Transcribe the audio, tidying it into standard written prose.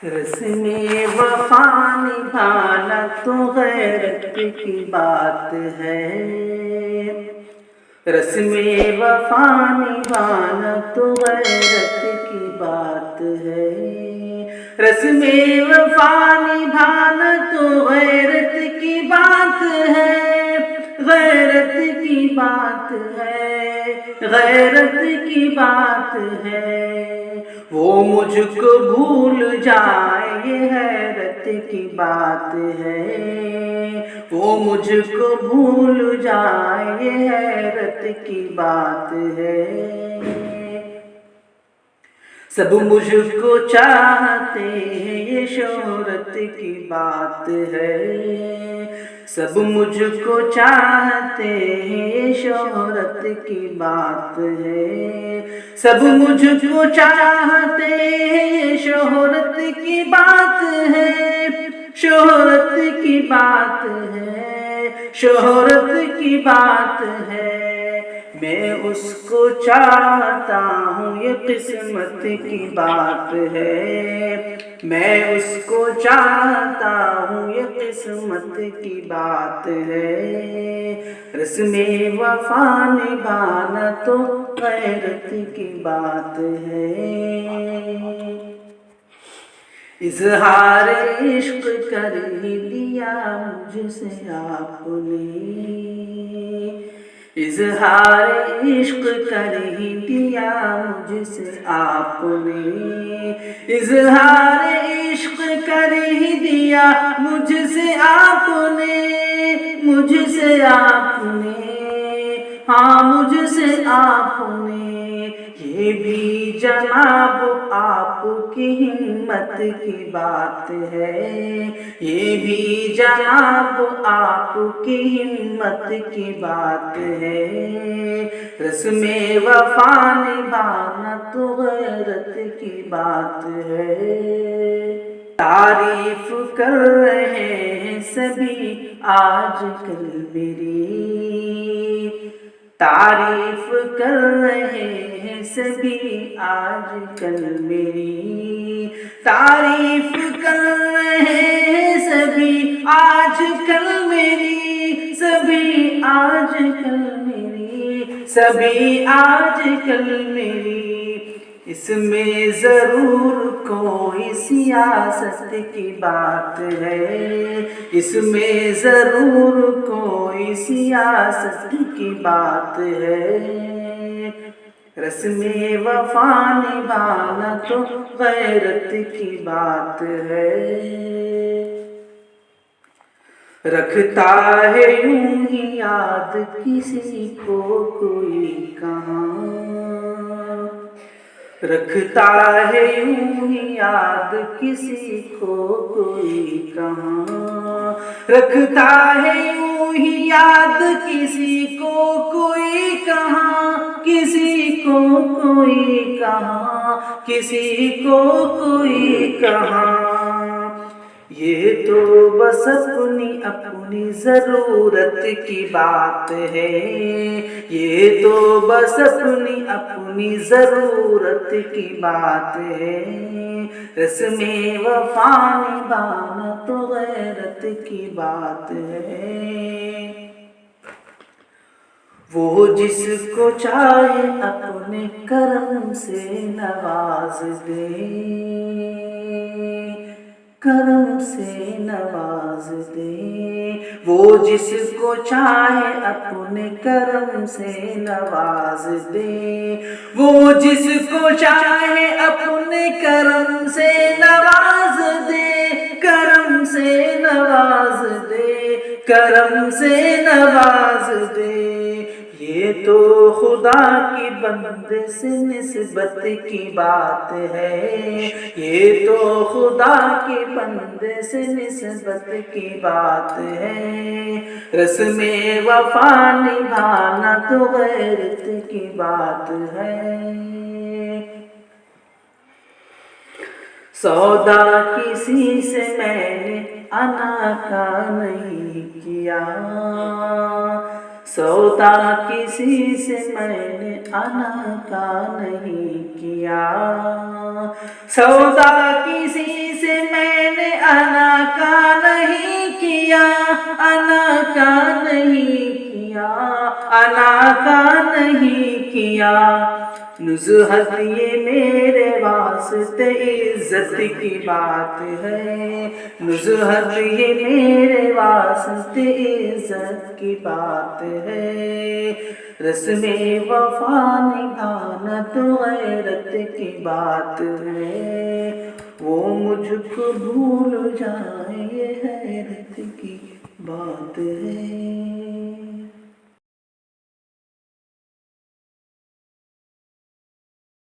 رسم وفا نبھانا تو غیرت کی بات ہے، رسم وفا نبھانا تو غیرت کی بات ہے، رسم وفا نبھانا تو غیرت کی بات ہے، غیرت کی بات ہے، غیرت کی بات ہے۔ وہ مجھ کو بھول جائے یہ حیرت کی بات ہے، وہ مجھ کو بھول جائے یہ حیرت کی بات ہے۔ سب مجھ کو چاہتے ہیں یہ شہرت کی بات ہے، سب مجھ کو چاہتے ہیں یہ شہرت کی بات ہے، سب مجھ کو چاہتے ہیں یہ شہرت کی بات ہے، شہرت کی بات ہے، شہرت کی بات ہے۔ میں اس کو چاہتا ہوں یہ قسمت کی بات ہے، میں اس کو چاہتا ہوں یہ قسمت کی بات ہے۔ رسم وفا نبھانا تو غیرت کی بات ہے۔ اظہار عشق کر ہی دیا مجھ سے آپ نے، اظہار عشق کر ہی دیا مجھ سے آپ نے، اظہار عشق کر ہی دیا مجھ سے آپ نے، مجھ سے آپ نے، ہاں مجھ سے آپ نے۔ یہ بھی جناب آپ کی ہمت کی بات ہے، یہ بھی جناب آپ کی ہمت کی بات ہے۔ رسم وفا نبھانا تو غیرت کی بات ہے۔ تعریف کر رہے ہیں سبھی آج کل میری، تعریف کر رہے ہیں سبھی آج کل میری، تعریف کر رہے ہیں سبھی آج کل میری، سبھی آج کل میری، سبھی آج کل میری۔ اس میں ضرور کوئی سیاست کی بات ہے، اس میں ضرور کوئی سیاست کی بات ہے۔ رسم وفا نبھانا تو غیرت کی بات ہے۔ رکھتا ہے یوں ہی یاد کسی کو کوئی کہاں، رکھتا ہے یوں ہی یاد کسی کو کوئی کہاں، رکھتا ہے یوں ہی یاد کسی کو کوئی کہاں، کسی کو کوئی کہاں، کسی کو کوئی کہاں۔ یہ تو بس اپنی اپنی ضرورت کی بات ہے، یہ تو بس اپنی اپنی ضرورت کی بات ہے۔ رسم وفا نبھانا تو غیرت کی بات ہے۔ وہ جس کو چاہے اپنے کرم سے نواز دے، کرم سے نواز دے، وہ جس کو چاہے اپنے کرم سے نواز دے، وہ جس کو چاہے اپنے کرم سے نواز دے، کرم سے نواز دے، کرم سے نواز دے۔ یہ تو خدا کی بندے سے نسبت کی بات ہے، یہ تو خدا کی بندے سے نسبت کی بات ہے۔ رسم وفا نبھانا تو غیرت کی بات ہے۔ سودا کسی سے میں نے انا کا نہیں کیا، سودا کسی سے میں نے انا کا نہیں کیا، سودا کسی سے میں نے انا کا نہیں کیا، انا کا نہیں کیا، انا کا نہیں کیا۔ نصحت یہ میرے واسطے عزت کی بات ہے، نصحت یہ میرے واسطے عزت کی بات ہے۔ رسم وفا نبھانا تو غیرت کی بات ہے، وہ مجھ کو بھول جائے یہ حیرت کی بات ہے۔